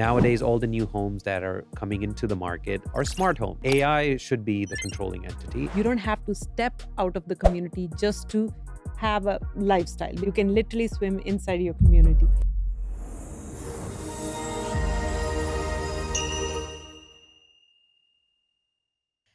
Nowadays, all the new homes that are coming into the market are smart homes. AI should be the controlling entity. You don't have to step out of the community just to have a lifestyle. You can literally swim inside your community.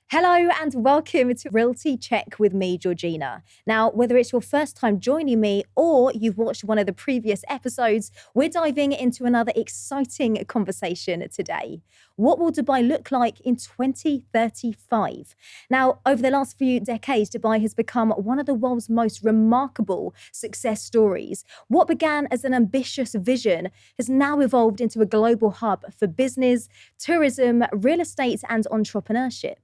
Hello and welcome to Realty Check with me, Georgina. Now, whether it's your first time joining me or you've watched one of the previous episodes, we're diving into another exciting conversation today. What will Dubai look like in 2035? Now, over the last few decades, Dubai has become one of the world's most remarkable success stories. What began as an ambitious vision has now evolved into a global hub for business, tourism, real estate, and entrepreneurship.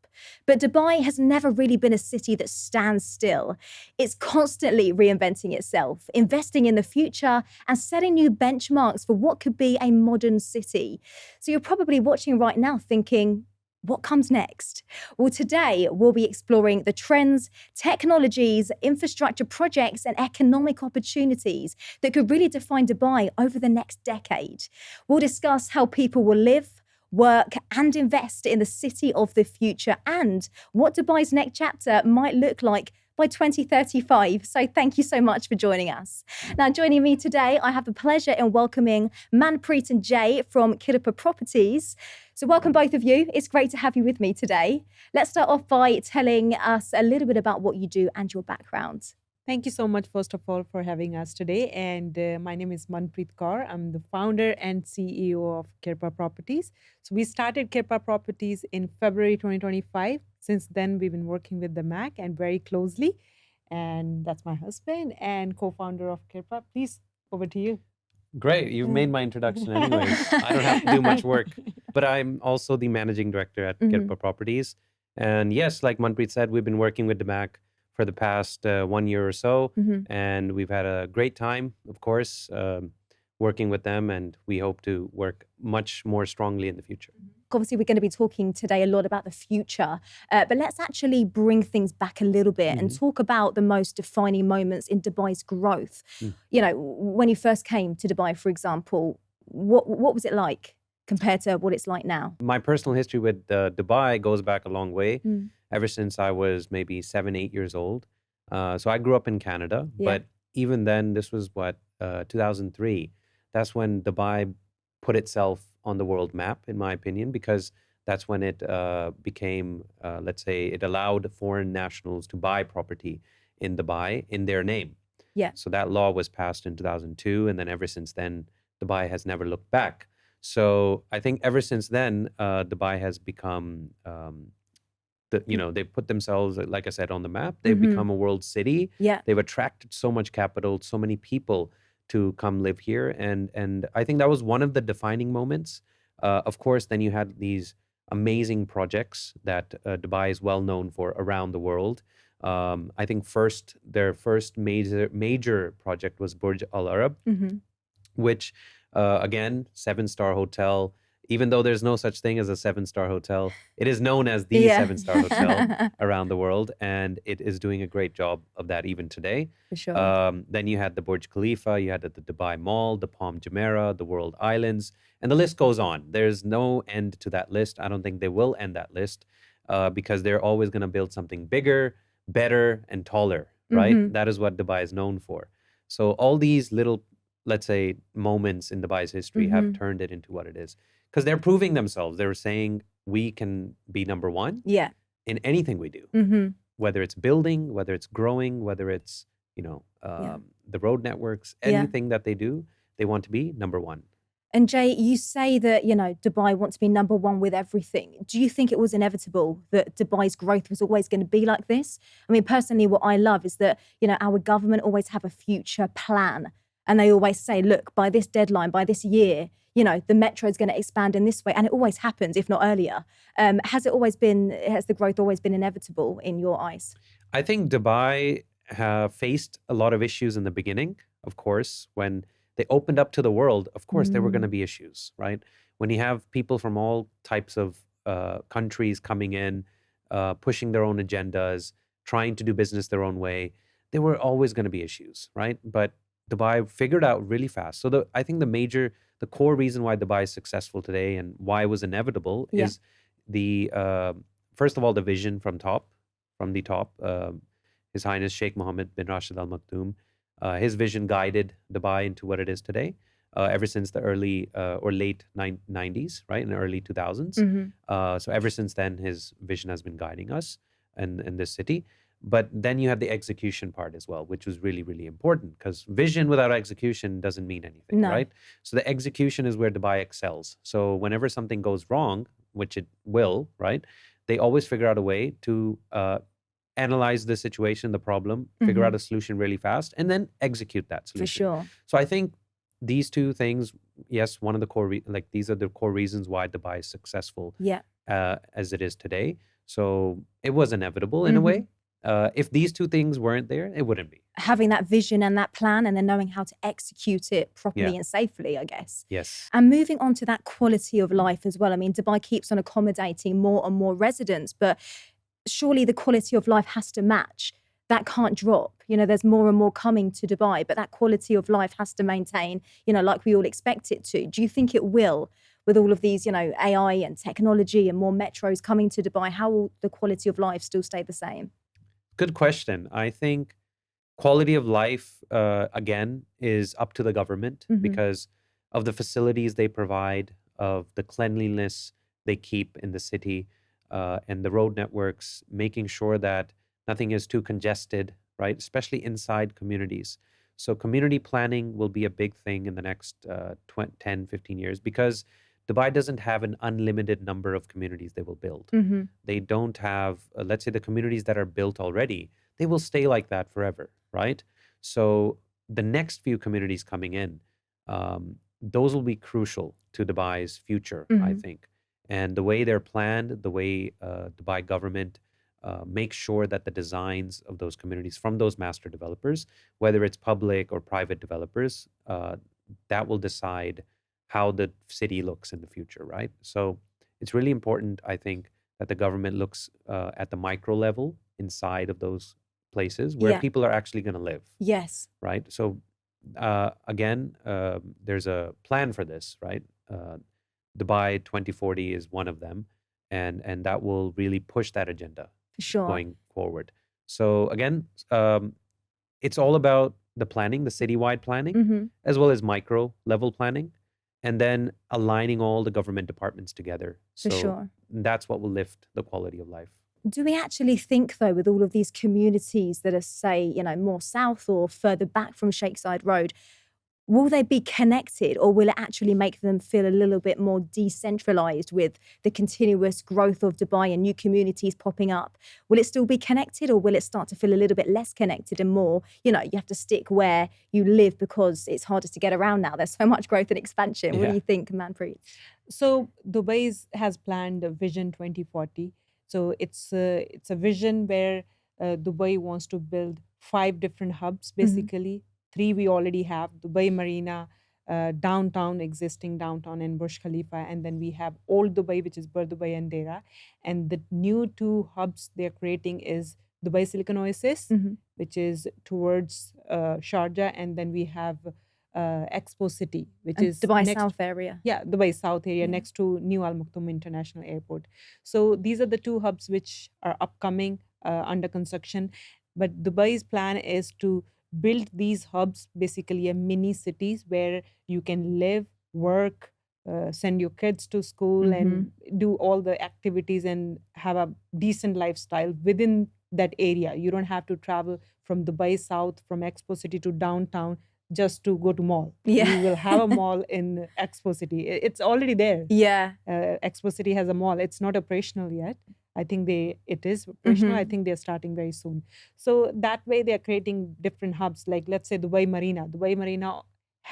But Dubai has never really been a city that stands still. It's constantly reinventing itself, investing in the future, and setting new benchmarks for what could be a modern city. So you're probably watching right now thinking, what comes next? Well, today we'll be exploring the trends, technologies, infrastructure projects, and economic opportunities that could really define Dubai over the next decade. We'll discuss how people will live, work, and invest in the city of the future and what Dubai's next chapter might look like by 2035. So thank you so much for joining us. Now, joining me today, I have the pleasure in welcoming Manpreet and Jai from Kirpa Properties. So welcome both of you. It's great to have you with me today. Let's start off by telling us a little bit about what you do and your background. Thank you so much, first of all, for having us today. And my name is Manpreet Kaur. I'm the founder and CEO of Kirpa Properties. So we started Kirpa Properties in February 2025. Since then, we've been working with DAMAC and very closely. And that's my husband and co-founder of Kirpa. Please, over to you. Great, you've made my introduction anyways. I don't have to do much work. But I'm also the managing director at Kirpa Properties. And yes, like Manpreet said, we've been working with DAMAC for the past 1 year or so. And we've had a great time, of course, working with them. And we hope to work much more strongly in the future. Obviously, we're going to be talking today a lot about the future, but let's actually bring things back a little bit and talk about the most defining moments in Dubai's growth. You know, when you first came to Dubai, for example, what was it like compared to what it's like now? My personal history with Dubai goes back a long way, ever since I was maybe 7, 8 years old. So I grew up in Canada, but even then, this was 2003. That's when Dubai put itself on the world map, in my opinion, because that's when it became, let's say, it allowed foreign nationals to buy property in Dubai in their name. Yeah. So that law was passed in 2002. And then ever since then, Dubai has never looked back. So I think ever since then, Dubai has become, they put themselves, like I said, on the map. They've become a world city. Yeah. They've attracted so much capital, so many people to come live here. And I think that was one of the defining moments. Of course, then you had these amazing projects that Dubai is well known for around the world. I think their first major project was Burj Al Arab, which again, 7-star hotel. Even though there's no such thing as a 7-star hotel, it is known as the 7-star hotel around the world. And it is doing a great job of that even today. For sure. Then you had the Burj Khalifa, you had the Dubai Mall, the Palm Jumeirah, the World Islands, and the list goes on. There's no end to that list. I don't think they will end that list because they're always going to build something bigger, better, and taller, right? That is what Dubai is known for. So all these little, let's say, moments in Dubai's history have turned it into what it is. Because they're proving themselves. They're saying we can be number one in anything we do, whether it's building, whether it's growing, whether it's, the road networks, anything that they do, they want to be number one. And Jay, you say that, Dubai wants to be number one with everything. Do you think it was inevitable that Dubai's growth was always going to be like this? I mean, personally, what I love is that, our government always have a future plan. And they always say, look, by this deadline, by this year, the metro is going to expand in this way. And it always happens, if not earlier. Has the growth always been inevitable in your eyes? I think Dubai faced a lot of issues in the beginning, of course. When they opened up to the world, of course, there were going to be issues, right? When you have people from all types of countries coming in, pushing their own agendas, trying to do business their own way, there were always going to be issues, right? But Dubai figured out really fast. So I think the the core reason why Dubai is successful today and why it was inevitable Yeah. is the first of all, the vision from the top. His Highness Sheikh Mohammed bin Rashid Al Maktoum, his vision guided Dubai into what it is today. Ever since the early or late 90s, right, in the early 2000s. So ever since then, his vision has been guiding us in this city. But then you have the execution part as well, which was really, really important, because vision without execution doesn't mean anything, No. right? So the execution is where Dubai excels. So whenever something goes wrong, which it will, right, they always figure out a way to analyze the situation, the problem, figure out a solution really fast, and then execute that For solution. sure. So I think these two things, yes, one of the core, these are the core reasons why Dubai is successful Yeah. as it is today. So it was inevitable in a way. If these two things weren't there, it wouldn't be. Having that vision and that plan and then knowing how to execute it properly Yeah. and safely, I guess. Yes. And moving on to that quality of life as well. I mean, Dubai keeps on accommodating more and more residents, but surely the quality of life has to match. That can't drop. You know, there's more and more coming to Dubai, but that quality of life has to maintain, you know, like we all expect it to. Do you think it will, with all of these, you know, AI and technology and more metros coming to Dubai? How will the quality of life still stay the same? Good question. I think quality of life, again, is up to the government because of the facilities they provide, of the cleanliness they keep in the city, and the road networks, making sure that nothing is too congested, right? Especially inside communities. So community planning will be a big thing in the next 10, 15 years, because Dubai doesn't have an unlimited number of communities they will build. They don't have, let's say the communities that are built already, they will stay like that forever, right? So the next few communities coming in, those will be crucial to Dubai's future, I think. And the way they're planned, the way Dubai government make sure that the designs of those communities from those master developers, whether it's public or private developers, that will decide how the city looks in the future, right? So it's really important, I think, that the government looks at the micro level inside of those places where Yeah. people are actually going to live, Yes. right? So again, there's a plan for this, right? Dubai 2040 is one of them, and that will really push that agenda For sure. going forward. So again, it's all about the planning, the citywide planning, as well as micro level planning, and then aligning all the government departments together. For So sure. that's what will lift the quality of life. Do we actually think, though, with all of these communities that are, say, you know, more south or further back from Sheikh Zayed Road, will they be connected, or will it actually make them feel a little bit more decentralized with the continuous growth of Dubai and new communities popping up? Will it still be connected, or will it start to feel a little bit less connected and more, you know, you have to stick where you live because it's harder to get around now? There's so much growth and expansion. What do Yeah. you think, Manpreet? So Dubai has planned a Vision 2040. So it's a vision where Dubai wants to build 5 different hubs, basically. 3 we already have: Dubai Marina, downtown, existing downtown, and Burj Khalifa. And then we have Old Dubai, which is Bur Dubai and Dera. And the new 2 hubs they're creating is Dubai Silicon Oasis, which is towards Sharjah. And then we have Expo City, which And is Dubai next, South area. yeah, Dubai South area, Yeah. next to New Al Maktoum International Airport. So these are the 2 hubs which are upcoming, under construction. But Dubai's plan is to build these hubs, basically a mini cities where you can live, work, send your kids to school, and do all the activities and have a decent lifestyle within that area. You don't have to travel from Dubai South, from Expo City to downtown just to go to mall. Yeah. You will have a mall in Expo City. It's already there. Yeah. Expo City has a mall. It's not operational yet. I think it is operational. I think they're starting very soon. So that way they're creating different hubs. Like, let's say Dubai Marina. Dubai Marina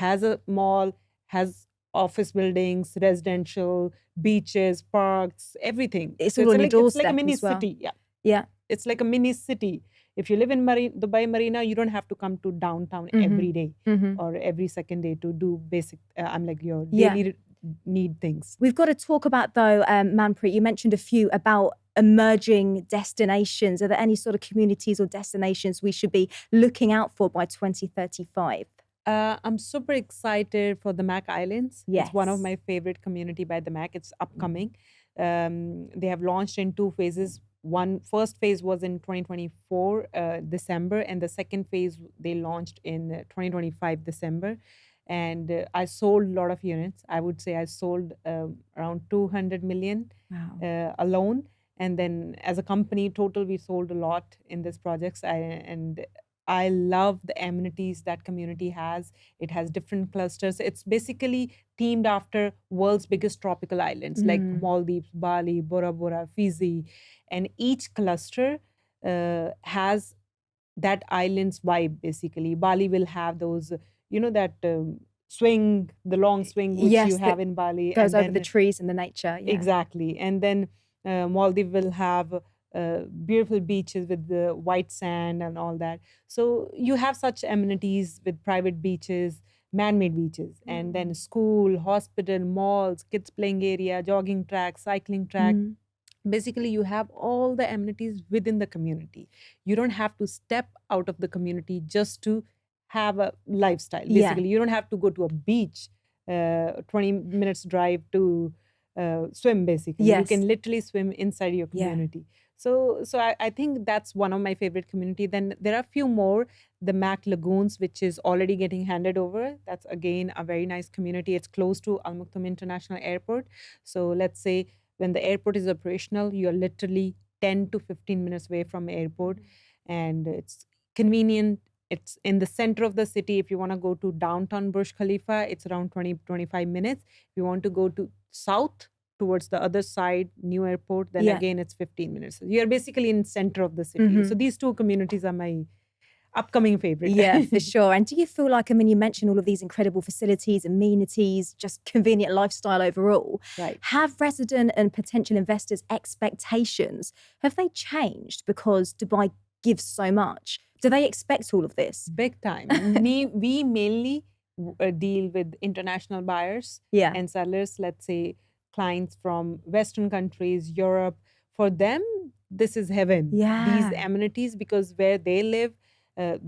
has a mall, has office buildings, residential, beaches, parks, everything. It's So all on your it's like doorstep a mini as well. city. Yeah. Yeah. It's like a mini city. If you live in Dubai Marina, you don't have to come to downtown every day or every second day to do basic, your Yeah. daily need things. We've got to talk about, though, Manpreet, you mentioned a few about emerging destinations. Are there any sort of communities or destinations we should be looking out for by 2035? I'm super excited for the Mac Islands. It's one of Yes. my favorite community by the Mac. It's upcoming. They have launched in 2 phases. First phase was in 2024 December, and the second phase they launched in 2025 December. And I sold a lot of units. I would say I sold around 200 million Wow. alone. And then as a company total, we sold a lot in this projects. And I love the amenities that community has. It has different clusters. It's basically themed after world's biggest tropical islands like Maldives, Bali, Bora Bora, Fiji. And each cluster has that island's vibe, basically. Bali will have those, that swing, the long swing which Yes, you that have in Bali. goes And over the then trees and the nature. Yeah. exactly. And then Maldives will have beautiful beaches with the white sand and all that. So you have such amenities with private beaches, man-made beaches, and then school, hospital, malls, kids playing area, jogging track, cycling track. Basically, you have all the amenities within the community. You don't have to step out of the community just to have a lifestyle. Yeah. Basically, you don't have to go to a beach, 20 minutes drive to swim. Basically, you Yes. can literally swim inside your Yeah. community. So I think that's one of my favorite community. Then there are a few more. The Mac Lagoons, which is already getting handed over. That's again a very nice community. It's close to Al Maktoum International Airport. So let's say when the airport is operational, you're literally 10 to 15 minutes away from the airport, and it's convenient. It's in the center of the city. If you want to go to downtown Burj Khalifa, it's around 20-25 minutes. If you want to go to south towards the other side, new airport, then Yeah. again it's 15 minutes. You're basically in center of the city. So these two communities are my upcoming favorite. Yeah, for sure. And do you feel like, I mean, you mentioned all of these incredible facilities, amenities, just convenient lifestyle overall. Right. Have resident and potential investors' expectations, have they changed because Dubai gives so much? Do they expect all of this? Big time. We mainly deal with international buyers Yeah. and sellers, let's say clients from Western countries, Europe. For them, this is heaven. Yeah. These amenities, because where they live,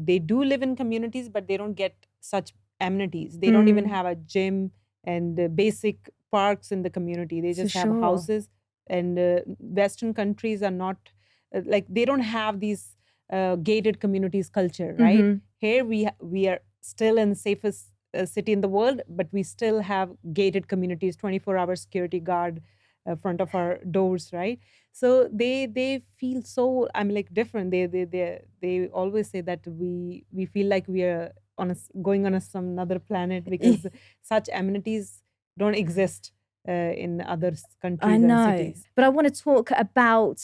they do live in communities, but they don't get such amenities. They don't even have a gym and basic parks in the community. They For just have sure. houses. And Western countries are not like, they don't have these gated communities culture, right? Here we are still in the safest city in the world, but we still have gated communities, 24-hour security guard front of our doors, right? So they feel so, I'm like different. They always say that we feel like we are going on some another planet, because such amenities don't exist in other countries I and know. cities. But I want to talk about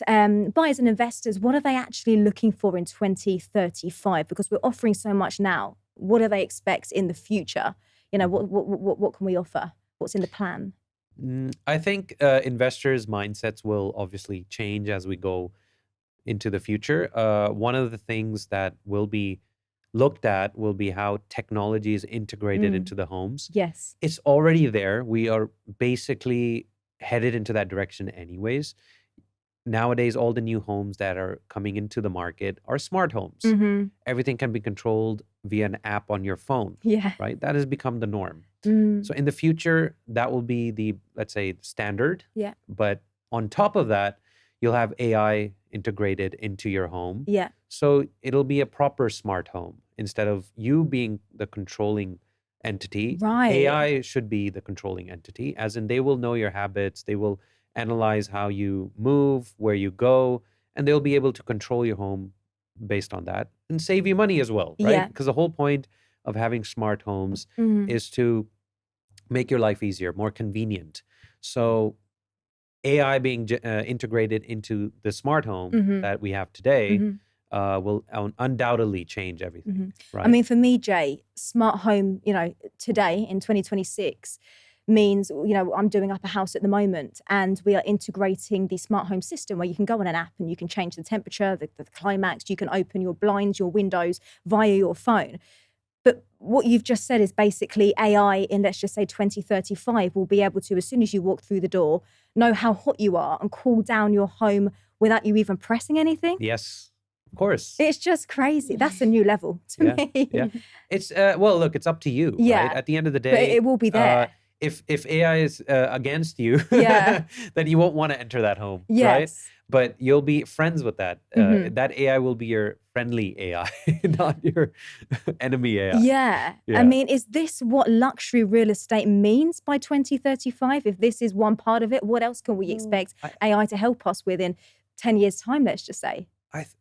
buyers and investors. What are they actually looking for in 2035? Because we're offering so much now. What do they expect in the future? You know, what can we offer? What's in the plan? I think investors' mindsets will obviously change as we go into the future. One of the things that will be looked at will be how technology is integrated into the homes. Yes. It's already there. We are basically headed into that direction anyways. Nowadays, all the new homes that are coming into the market are smart homes. Everything can be controlled via an app on your phone, Yeah. right? That has become the norm. So in the future, that will be the, let's say, standard. Yeah. But on top of that, you'll have AI integrated into your home. Yeah. So it'll be a proper smart home. Instead of you being the controlling entity, Right. AI should be the controlling entity, as in they will know your habits, they will analyze how you move, where you go, and they'll be able to control your home based on that and save you money as well, right? Yeah. Because the whole point of having smart homes is to make your life easier, more convenient. So AI being integrated into the smart home that we have today will undoubtedly change everything, right? I mean, for me, Jay, smart home, you know, today in 2026 means, you know, I'm doing up a house at the moment and we are integrating the smart home system where you can go on an app and you can change the temperature, the climax, you can open your blinds, your windows via your phone. But what you've just said is basically AI in, let's just say 2035, will be able to, as soon as you walk through the door, know how hot you are and cool down your home without you even pressing anything. Yes. Of course. It's just crazy. That's a new level to Yeah, me. yeah. It's well, look, it's up to you, right? Yeah. At the end of the But day, it will be there. If AI is against you, Yeah. then you won't want to enter that home, right? Yes. But you'll be friends with that. Mhm. That AI will be your friendly AI, not your enemy AI. Yeah. I Yeah. mean, is this what luxury real estate means by 2035? If this is one part of it, what else can we No, expect I, AI to help us with in 10 years' time, let's just say?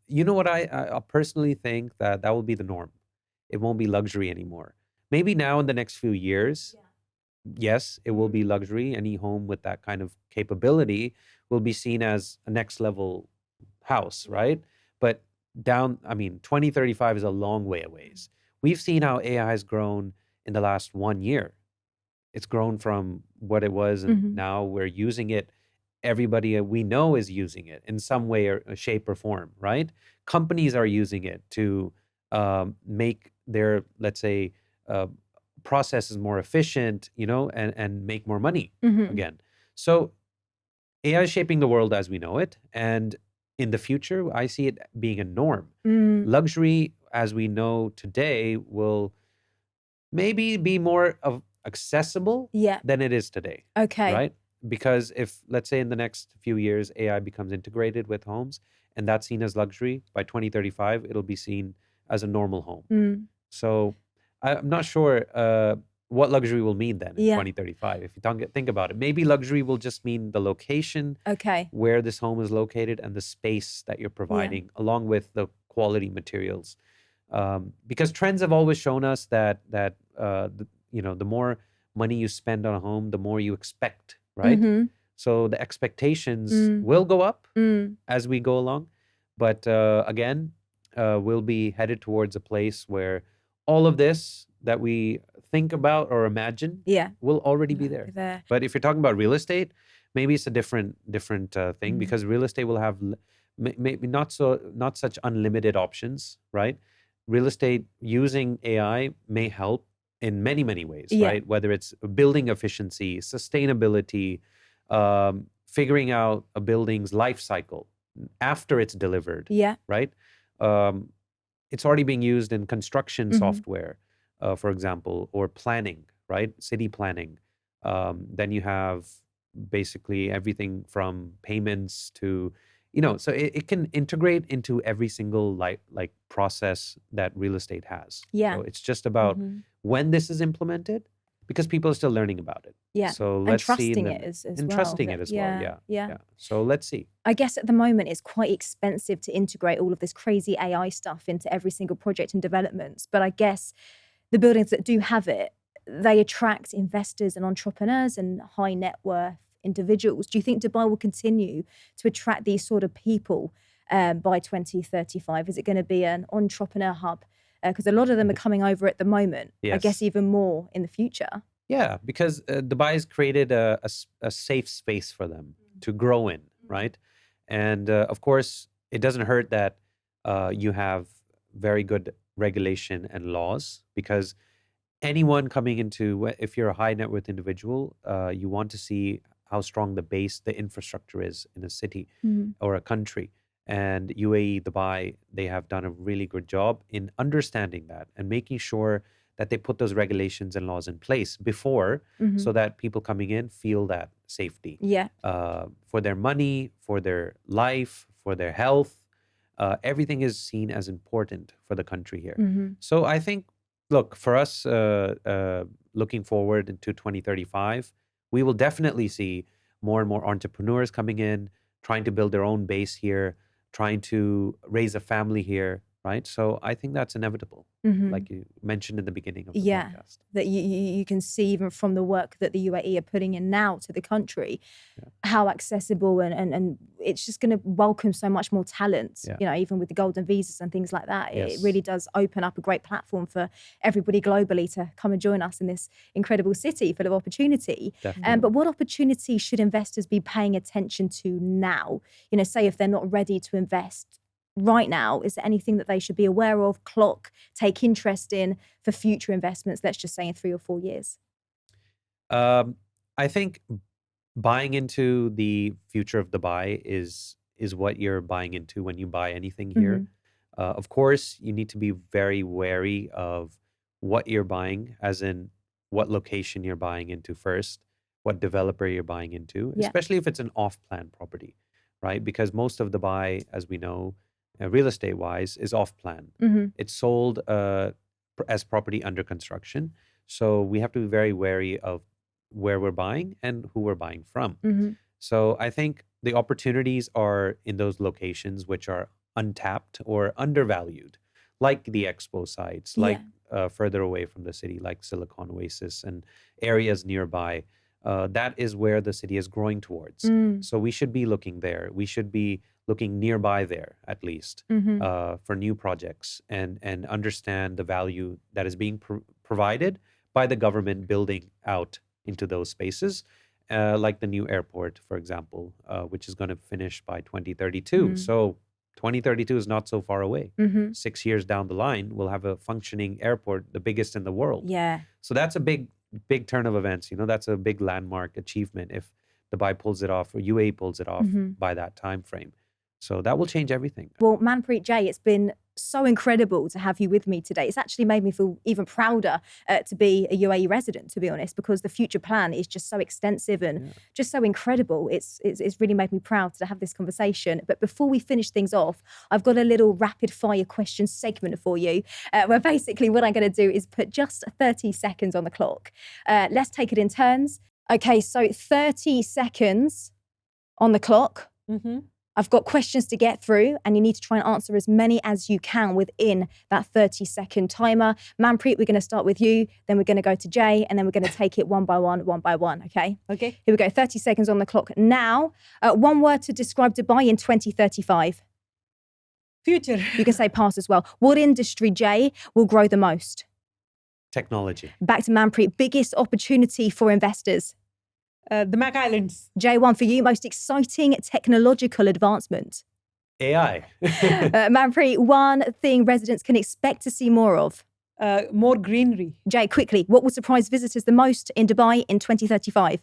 you know what? I personally think that that will be the norm. It won't be luxury anymore. Maybe now in the next few years, yes, it will be luxury. Any home with that kind of capability will be seen as a next level house, right? But I mean, 2035 is a long way away. We've seen how AI has grown in the last 1 year. It's grown from what it was, and Mhm. now we're using it. Everybody we know is using it in some way or shape or form, right? Companies are using it to make their, let's say, uh, processes more efficient, and make more money Mhm. again. So AI is shaping the world as we know it. And in the future, I see it being a norm. Mm. Luxury, as we know today, will maybe be more of accessible Yeah. than it is today, Okay. right? Because if, let's say, in the next few years, AI becomes integrated with homes and that's seen as luxury, by 2035, it'll be seen as a normal home. Mm. So I'm not sure what luxury will mean then in Yeah. 2035. If you think about it, maybe luxury will just mean the location Okay. where this home is located and the space that you're providing, along with the quality materials. Because trends have always shown us that the more money you spend on a home, the more you expect, right? Mhm. So the expectations Mm. will go up Mm. as we go along, but again, we'll be headed towards a place where all of this that we think about or imagine Yeah. will already be Be there. there. But if you're talking about real estate, maybe it's a different thing, Mm. because real estate will have maybe not such unlimited options, right? Real estate using AI may help in many ways, Yeah. right? Whether it's building efficiency, sustainability, figuring out a building's life cycle after it's delivered, Yeah. right? Um, it's already being used in construction Mhm. software, for example, or planning, right? City planning. Then you have basically everything from payments to, so it can integrate into every single like process that real estate has. Yeah. So it's just about Mhm. when this is implemented, because people are still learning about it. Yeah. So And let's see trusting it as and well. trusting it as well. Yeah. Yeah. Yeah. So let's see. I guess at the moment it's quite expensive to integrate all of this crazy AI stuff into every single project and developments. But I guess the buildings that do have it, they attract investors and entrepreneurs and high net worth individuals. Do you think Dubai will continue to attract these sort of people by 2035? Is it going to be an entrepreneur hub? Because a lot of them are coming over at the moment. I guess Yes. even more in the future. Yeah, because Dubai has created a safe space for them to grow in, right? And of course, it doesn't hurt that you have very good regulation and laws, because anyone coming into, if you're a high net worth individual, you want to see how strong the infrastructure is in a city Mm. or a country. And UAE, Dubai, they have done a really good job in understanding that and making sure that they put those regulations and laws in place before, Mhm. so that people coming in feel that safety Yeah. for their money, for their life, for their health. Everything is seen as important for the country here. Mhm. So I think, look, for us, looking forward into 2035, we will definitely see more and more entrepreneurs coming in, trying to build their own base here, trying to raise a family here, right? So I think that's inevitable, Mhm. like you mentioned in the beginning of the Yeah. podcast. That you can see even from the work that the UAE are putting in now to the country, Yeah. how accessible and it's just going to welcome so much more talent, Yeah. even with the golden visas and things like that. It Yes. really does open up a great platform for everybody globally to come and join us in this incredible city full of opportunity. Definitely. But what opportunities should investors be paying attention to now? Say if they're not ready to invest right now, is there anything that they should be aware of, clock, take interest in for future investments, let's just say in 3 or 4 years? I think buying into the future of Dubai is what you're buying into when you buy anything here. Of course, you need to be very wary of what you're buying, as in what location you're buying into first, what developer you're buying into, Yeah. especially if it's an off-plan property, right? Because most of the buy, as we know, real estate wise, is off-plan. Hmm. It's sold as property under construction. So we have to be very wary of where we're buying and who we're buying from. Hmm. So I think the opportunities are in those locations which are untapped or undervalued, like the expo sites, like further away from the city, like Silicon Oasis and areas nearby. That is where the city is growing towards. So we should be looking there. We should be looking nearby there, at least, for new projects and understand the value that is being provided by the government building out into those spaces. Like the new airport, for example, which is going to finish by 2032. So 2032 is not so far away. 6 years down the line, we'll have a functioning airport, the biggest in the world. Yeah. So that's a big turn of events. That's a big landmark achievement if Dubai pulls it off or UAE pulls it off by that time frame. So that will change everything. Well, Manpreet Jai, it's been so incredible to have you with me today. It's actually made me feel even prouder to be a UAE resident, to be honest, because the future plan is just so extensive and just so incredible. It's really made me proud to have this conversation. But before we finish things off, I've got a little rapid fire question segment for you, where basically what I'm going to do is put just 30 seconds on the clock. Let's take it in turns. Okay, so 30 seconds on the clock. I've got questions to get through and you need to try and answer as many as you can within that 30-second timer. Manpreet, we're going to start with you, then we're going to go to Jay, and then we're going to take it one by one, okay? Okay. Here we go, 30 seconds on the clock now. One word to describe Dubai in 2035. Future. You can say pass as well. What industry, Jay, will grow the most? Technology. Back to Manpreet, biggest opportunity for investors? DAMAC Islands. Jay, one for you, most exciting technological advancement? AI. Manpreet, one thing residents can expect to see more of? More greenery. Jay, quickly, what will surprise visitors the most in Dubai in 2035?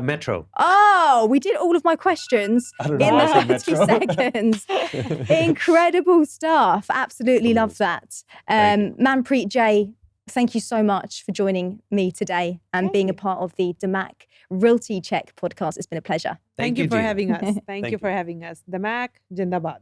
Metro. Oh, we did all of my questions I in don't know why I the said 30 Metro. seconds. Incredible stuff. Absolutely love that. Thank Manpreet Jai, thank you so much for joining me today and being a part of the DAMAC Realty Check podcast. It's been a pleasure. Thank you for Gina. having us. Thank you you. for having us. DAMAC, Jindabad.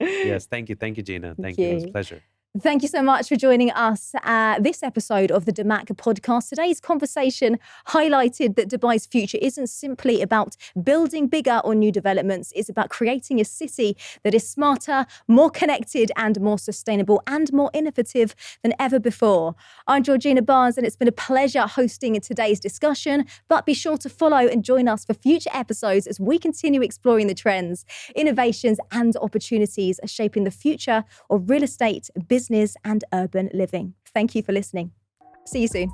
Yes, thank you, Gina. Thank you. It was a pleasure. Thank you so much for joining us this episode of the DAMAC podcast. Today's conversation highlighted that Dubai's future isn't simply about building bigger or new developments. It's about creating a city that is smarter, more connected and more sustainable and more innovative than ever before. I'm Georgina Barnes and it's been a pleasure hosting today's discussion. But be sure to follow and join us for future episodes as we continue exploring the trends, innovations and opportunities shaping the future of real estate, business and urban living. Thank you for listening. See you soon.